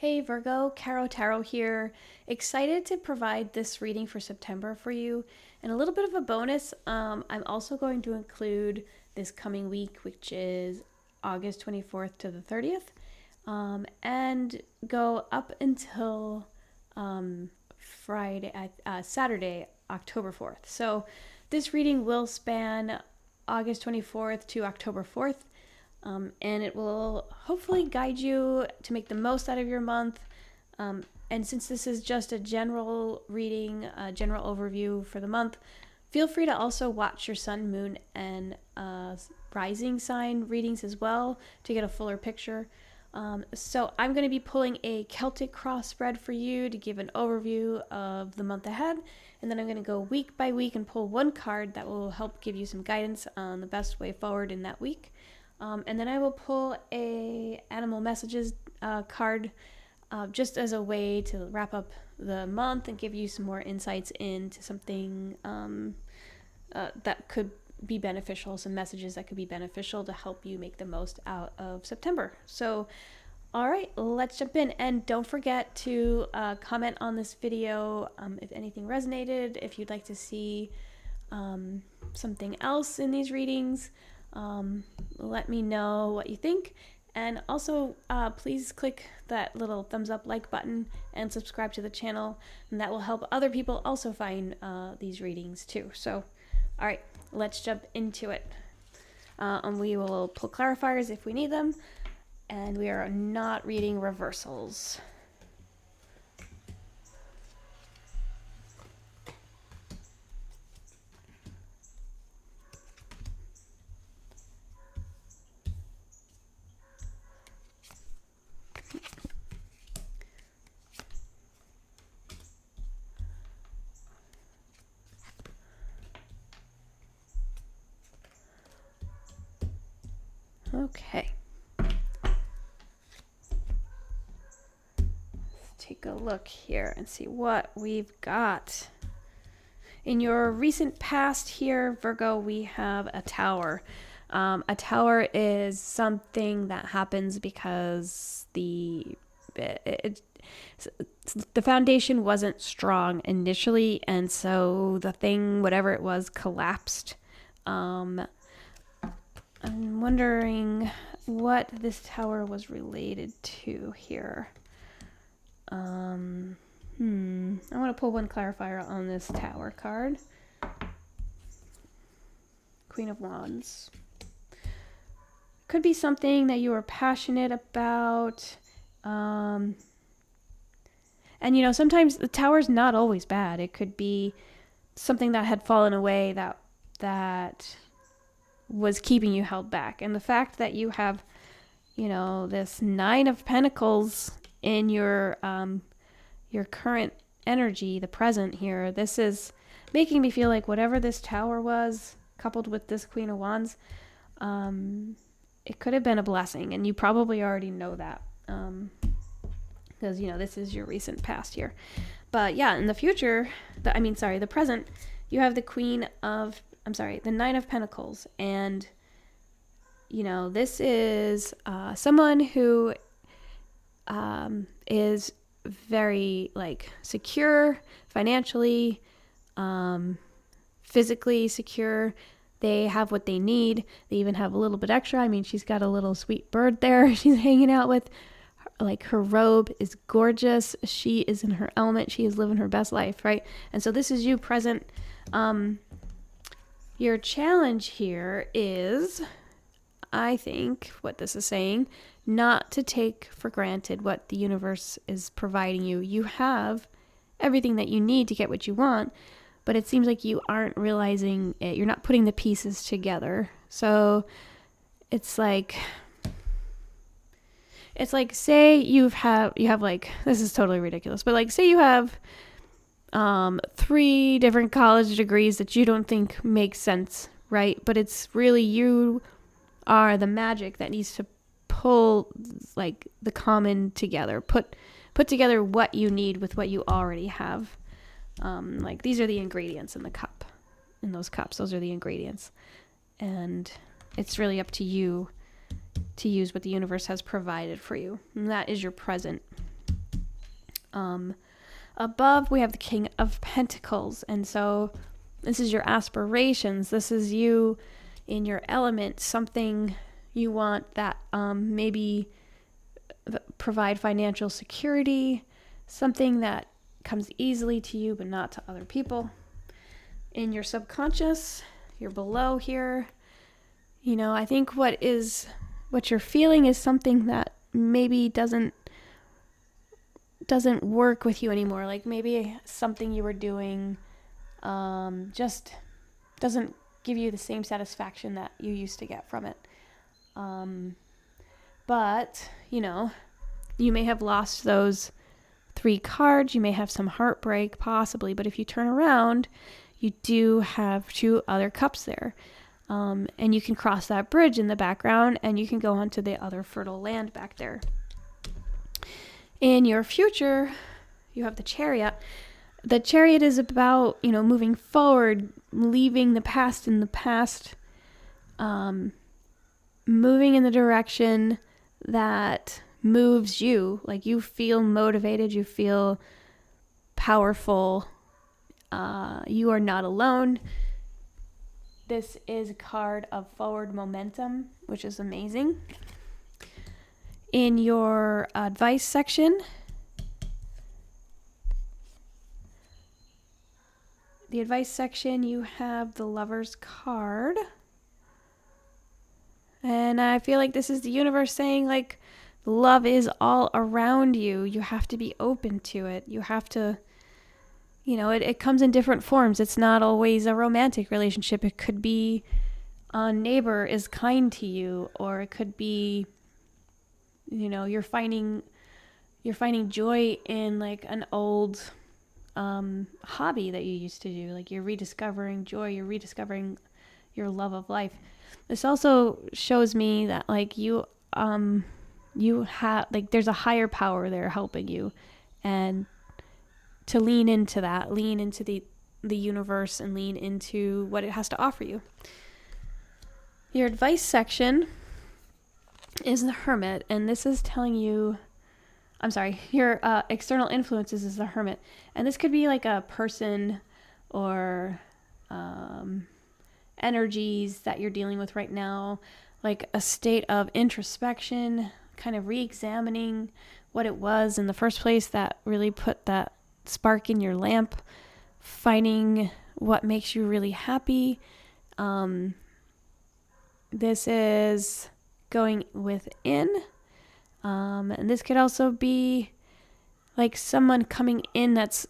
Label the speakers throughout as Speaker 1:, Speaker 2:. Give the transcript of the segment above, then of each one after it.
Speaker 1: Hey Virgo, Caro Tarot here. Excited to provide this reading for September for you. And a little bit of a bonus, I'm also going to include this coming week, which is August 24th to the 30th, and go up until Saturday, October 4th. So this reading will span August 24th to October 4th. And it will hopefully guide you to make the most out of your month. And since this is just a general reading, a general overview for the month, feel free to also watch your sun, moon, and rising sign readings as well to get a fuller picture. So I'm going to be pulling a Celtic cross spread for you to give an overview of the month ahead. And then I'm going to go week by week and pull one card that will help give you some guidance on the best way forward in that week. And then I will pull a animal messages card just as a way to wrap up the month and give you some more insights into something that could be beneficial, some messages that could be beneficial to help you make the most out of September. So, all right, let's jump in. And don't forget to comment on this video if anything resonated, if you'd like to see something else in these readings. Let me know what you think, and also please click that little thumbs up like button and subscribe to the channel, and that will help other people also find these readings too. So all right, let's jump into it. And we will pull clarifiers if we need them, and we are not reading reversals. Okay. Let's take a look here and see what we've got. In your recent past here, Virgo, we have a tower. A tower is something that happens because the foundation wasn't strong initially, and so the thing, whatever it was, collapsed. I'm wondering what this tower was related to here. I want to pull one clarifier on this tower card. Queen of Wands. Could be something that you were passionate about. And sometimes the tower's not always bad. It could be something that had fallen away that was keeping you held back. And the fact that you have, this Nine of Pentacles in your current energy, the present here, this is making me feel like whatever this tower was, coupled with this Queen of Wands, it could have been a blessing, and you probably already know that, because this is your recent past here. But yeah, in the future, the present, you have the Nine of Pentacles, and this is someone who is very secure financially, physically secure. They have what they need. They even have a little bit extra. She's got a little sweet bird there she's hanging out with. Her robe is gorgeous. She is in her element. She is living her best life, right? And so this is you present. Your challenge here is, I think, what this is saying, not to take for granted what the universe is providing you. You have everything that you need to get what you want, but it seems like you aren't realizing it. You're not putting the pieces together. So it's like say you have this is totally ridiculous, but say you have 3 different college degrees that you don't think make sense, right? But it's really you are the magic that needs to pull the common together, put together what you need with what you already have. These are the ingredients in the cup, in those cups. Those are the ingredients, and it's really up to you to use what the universe has provided for you. And that is your present. Above, we have the King of Pentacles. And so this is your aspirations. This is you in your element, something you want that maybe provide financial security, something that comes easily to you but not to other people. In your subconscious, you're below here. I think what you're feeling is something that maybe doesn't work with you anymore. Like maybe something you were doing just doesn't give you the same satisfaction that you used to get from it. But you may have lost those 3 cards. You may have some heartbreak possibly, but if you turn around, you do have 2 other cups there. And you can cross that bridge in the background and you can go onto the other fertile land back there. In your future, you have the Chariot. The Chariot is about, moving forward, leaving the past in the past, moving in the direction that moves you. Like you feel motivated, you feel powerful, you are not alone. This is a card of forward momentum, which is amazing. In your advice section, you have the Lover's card. And I feel like this is the universe saying, like, love is all around you. You have to be open to it. You have to, it comes in different forms. It's not always a romantic relationship. It could be a neighbor is kind to you, or it could be, you're finding joy in like an old hobby that you used to do. Like you're rediscovering joy. You're rediscovering your love of life. This also shows me that like you have, like, there's a higher power there helping you, and to lean into that, lean into the universe and lean into what it has to offer you. Your advice section is the Hermit, and this is telling you, your external influences is the Hermit. And this could be like a person or energies that you're dealing with right now, like a state of introspection, kind of re-examining what it was in the first place that really put that spark in your lamp, finding what makes you really happy. This is going within, and this could also be like someone coming in that's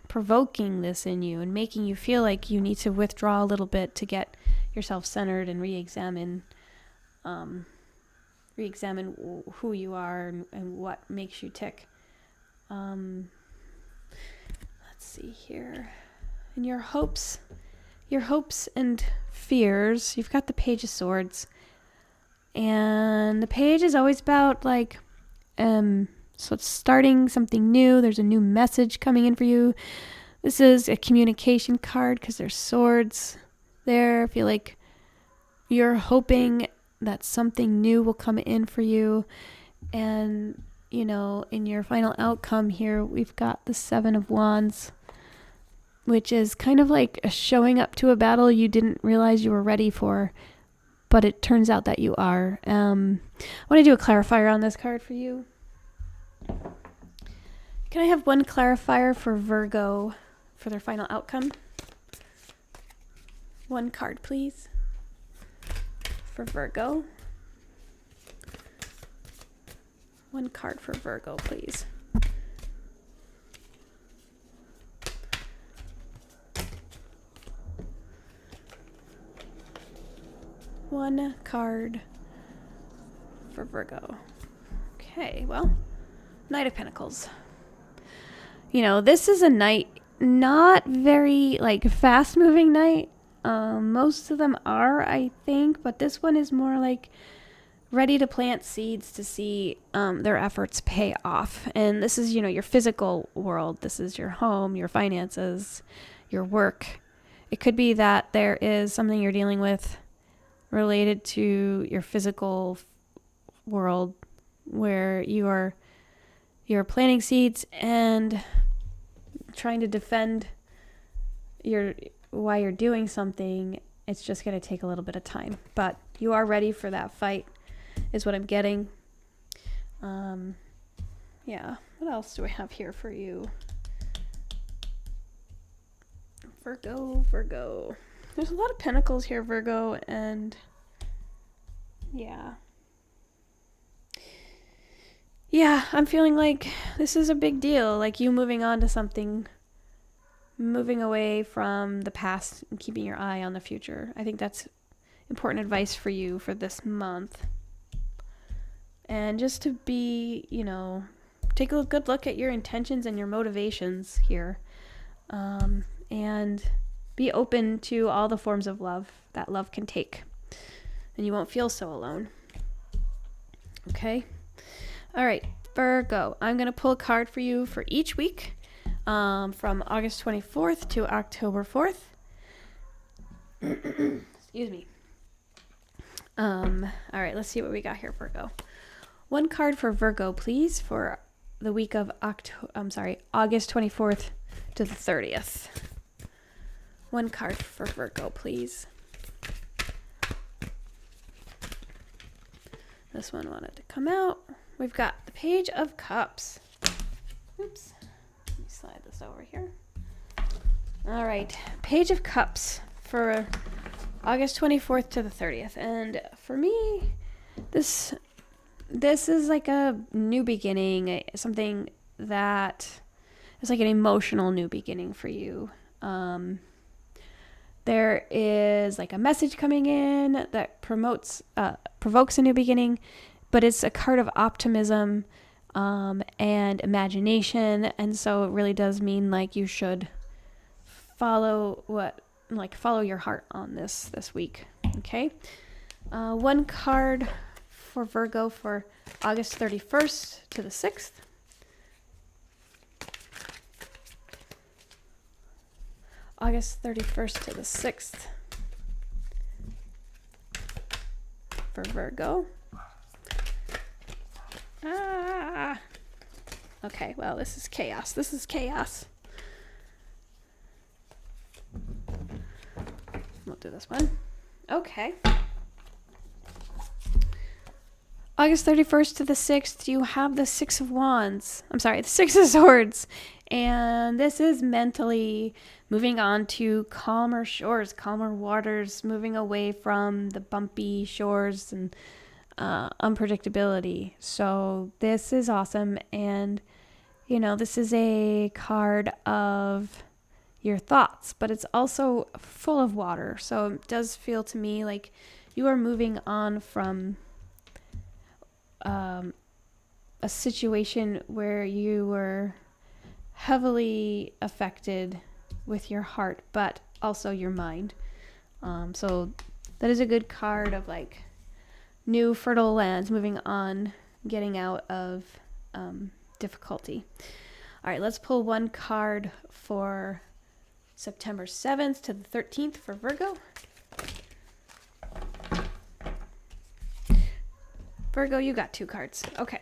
Speaker 1: provoking this in you and making you feel like you need to withdraw a little bit to get yourself centered and re-examine who you are and what makes you tick. Let's see here. In your hopes and fears, you've got the Page of Swords. And the page is always about like, so it's starting something new. There's a new message coming in for you. This is a communication card because there's swords there. I feel like you're hoping that something new will come in for you. And, in your final outcome here, we've got the 7 of Wands, which is kind of like showing up to a battle you didn't realize you were ready for, but it turns out that you are. I want to do a clarifier on this card for you. Can I have one clarifier for Virgo for their final outcome? One card, please, for Virgo. One card for Virgo, please. One card for Virgo. Okay, well, Knight of Pentacles. This is a night, not very like fast moving night. Most of them are, I think, but this one is more like ready to plant seeds to see their efforts pay off. And this is, your physical world. This is your home, your finances, your work. It could be that there is something you're dealing with related to your physical world where you are, you're planting seeds and trying to defend why you're doing something, it's just going to take a little bit of time. But you are ready for that fight, is what I'm getting. Yeah. What else do I have here for you? Virgo. There's a lot of pentacles here, Virgo, and yeah. Yeah, I'm feeling like this is a big deal. Like you moving on to something, moving away from the past and keeping your eye on the future. I think that's important advice for you for this month. And just to be, take a good look at your intentions and your motivations here. And be open to all the forms of love that love can take. And you won't feel so alone. Okay? All right, Virgo. I'm going to pull a card for you for each week from August 24th to October 4th. Excuse me. All right, let's see what we got here, Virgo. One card for Virgo, please, for the week of August 24th to the 30th. One card for Virgo, please. This one wanted to come out. We've got the Page of Cups. Oops. Let me slide this over here. All right. Page of Cups for August 24th to the 30th. And for me, this is like a new beginning, something that is like an emotional new beginning for you. There is like a message coming in that provokes a new beginning, but it's a card of optimism and imagination, and so it really does mean like you should follow your heart on this week. Okay, one card for Virgo for August 31st to the 6th. August 31st to the 6th for Virgo. Okay, well, this is chaos. We'll do this one. Okay. August 31st to the 6th, you have the the 6 of Swords. And this is mentally moving on to calmer shores, calmer waters, moving away from the bumpy shores and unpredictability. So this is awesome. And, this is a card of your thoughts, but it's also full of water. So it does feel to me like you are moving on from a situation where you were heavily affected with your heart, but also your mind. So that is a good card of like new fertile lands, moving on, getting out of difficulty. All right, let's pull one card for September 7th to the 13th for Virgo. Virgo, you got 2 cards. Okay.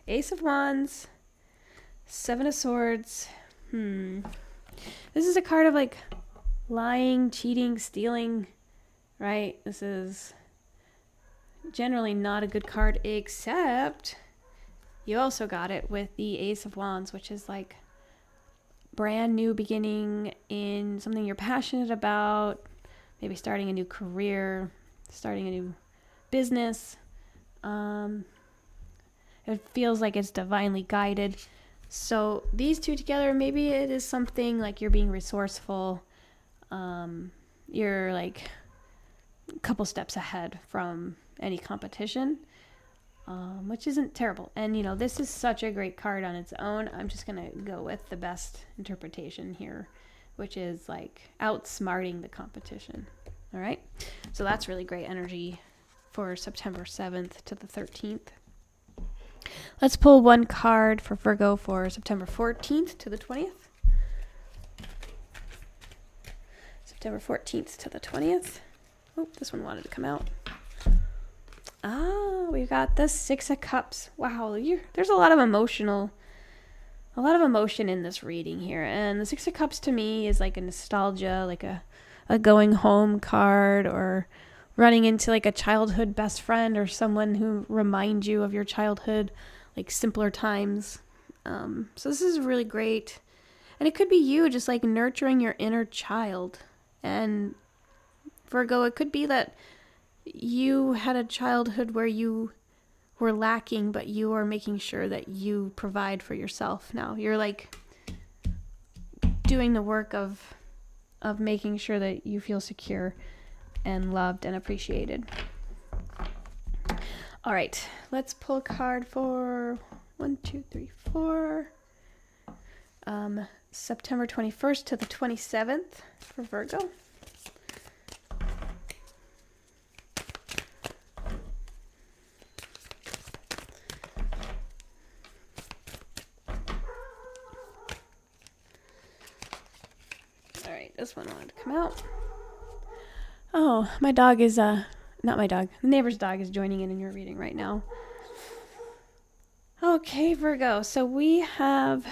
Speaker 1: Ace of Wands, 7 of Swords. This is a card of like lying, cheating, stealing, right? This is generally not a good card, except you also got it with the Ace of Wands, which is like brand new beginning in something you're passionate about, maybe starting a new career, starting a new business. It feels like it's divinely guided. So these two together, maybe it is something like you're being resourceful. You're like a couple steps ahead from any competition, which isn't terrible. And, this is such a great card on its own. I'm just going to go with the best interpretation here, which is like outsmarting the competition. All right. So that's really great energy for September 7th to the 13th. Let's pull one card for Virgo for September 14th to the 20th. September 14th to the 20th. Oh, this one wanted to come out. we've got the Six of Cups. Wow, there's a lot of emotion in this reading here. And the Six of Cups to me is like a nostalgia, like a going home card, or running into like a childhood best friend or someone who reminds you of your childhood, like simpler times. So this is really great. And it could be you just like nurturing your inner child. And Virgo, it could be that you had a childhood where you were lacking, but you are making sure that you provide for yourself now. You're like doing the work of making sure that you feel secure and loved and appreciated. All right, let's pull a card for 1, 2, 3, 4. September 21st to the 27th for Virgo. All right, this one wanted to come out. Oh, my dog is, not my dog. The neighbor's dog is joining in your reading right now. Okay, Virgo. So we have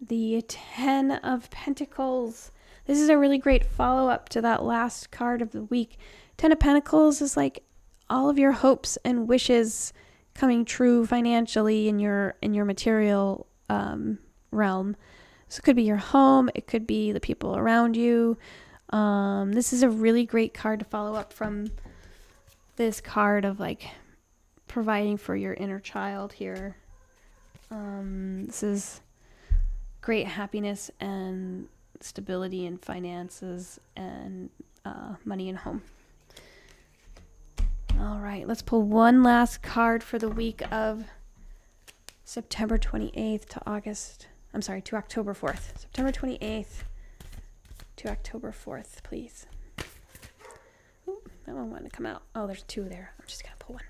Speaker 1: the 10 of Pentacles. This is a really great follow-up to that last card of the week. 10 of Pentacles is like all of your hopes and wishes coming true financially in your material realm. So it could be your home. It could be the people around you. This is a really great card to follow up from this card of like providing for your inner child here. This is great happiness and stability in finances and money and home. All right, let's pull one last card for the week of September 28th to October 4th. September 28th to October 4th, please. Ooh, that one wanted to come out. Oh, there's two there. I'm just going to pull one.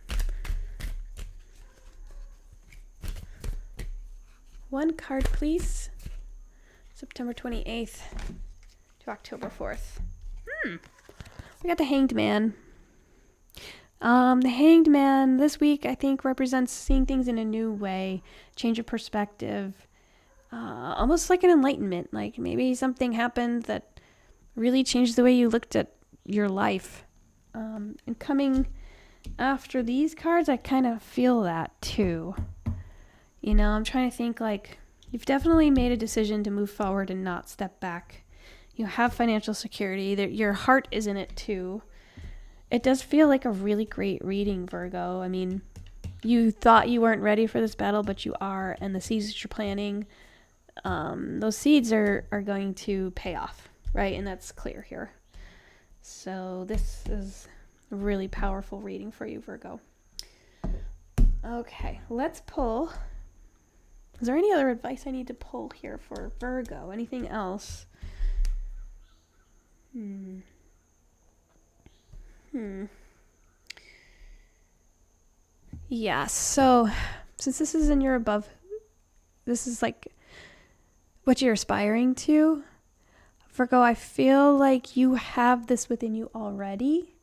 Speaker 1: One card, please. September 28th to October 4th. We got the Hanged Man. The Hanged Man this week, I think, represents seeing things in a new way, change of perspective, almost like an enlightenment. Like maybe something happened that really changed the way you looked at your life. And coming after these cards, I kind of feel that too. You know, I'm trying to think like you've definitely made a decision to move forward and not step back. You have financial security. Your heart is in it too. It does feel like a really great reading, Virgo. I mean, you thought you weren't ready for this battle, but you are. And the seeds that you're planting, those seeds are going to pay off, right? And that's clear here. So this is a really powerful reading for you, Virgo. Okay, let's pull. Is there any other advice I need to pull here for Virgo? Anything else? Yeah, so since this is in your above, this is like what you're aspiring to, Virgo, I feel like you have this within you already,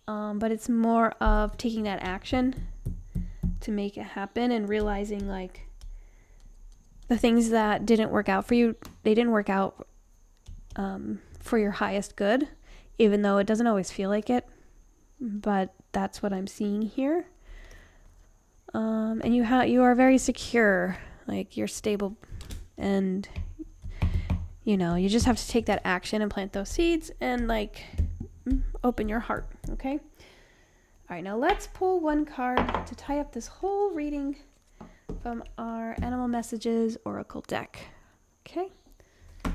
Speaker 1: but it's more of taking that action to make it happen and realizing like the things that didn't work out for you, they didn't work out for your highest good, even though it doesn't always feel like it. But that's what I'm seeing here. And you are very secure, like you're stable, and you know, you just have to take that action and plant those seeds and like open your heart, okay? All right, now let's pull one card to tie up this whole reading from our Animal Messages Oracle deck. Okay?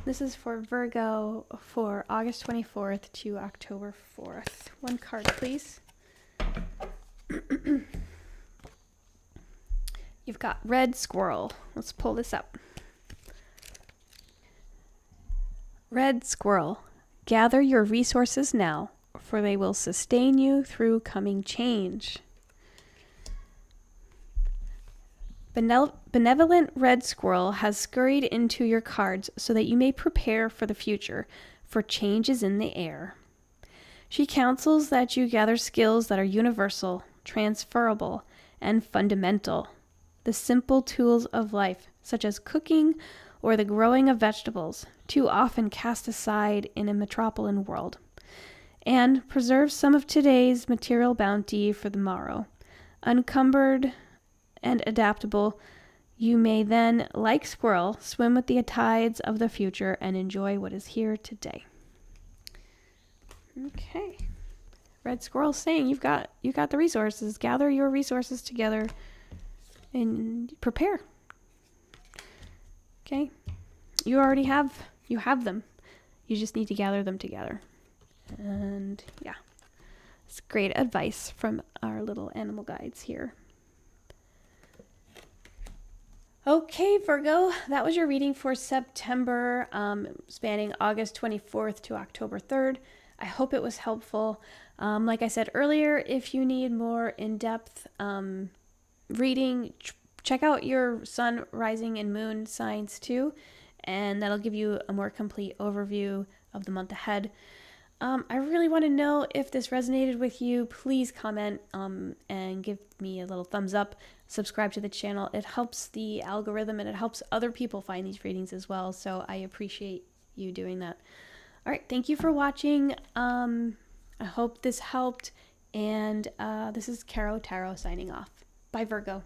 Speaker 1: This is for Virgo for August 24th to October 4th. One card, please. You've got Red Squirrel. Let's pull this up. Red Squirrel, gather your resources now, for they will sustain you through coming change. Benevolent Red Squirrel has scurried into your cards so that you may prepare for the future, for change is in the air. She counsels that you gather skills that are universal, transferable, and fundamental. The simple tools of life, such as cooking or the growing of vegetables, too often cast aside in a metropolitan world, and preserve some of today's material bounty for the morrow. Uncumbered and adaptable, you may then, like squirrel, swim with the tides of the future and enjoy what is here today. Okay. Red Squirrel saying you got the resources. Gather your resources together and prepare. Okay? You have them. You just need to gather them together. And yeah. It's great advice from our little animal guides here. Okay, Virgo, that was your reading for September, spanning August 24th to October 3rd. I hope it was helpful. Like I said earlier, if you need more in-depth reading, check out your sun, rising, and moon signs too, and that'll give you a more complete overview of the month ahead. I really want to know if this resonated with you. Please comment and give me a little thumbs up. Subscribe to the channel. It helps the algorithm and it helps other people find these readings as well. So I appreciate you doing that. All right. Thank you for watching. I hope this helped. And this is Caro Tarot signing off. Bye, Virgo.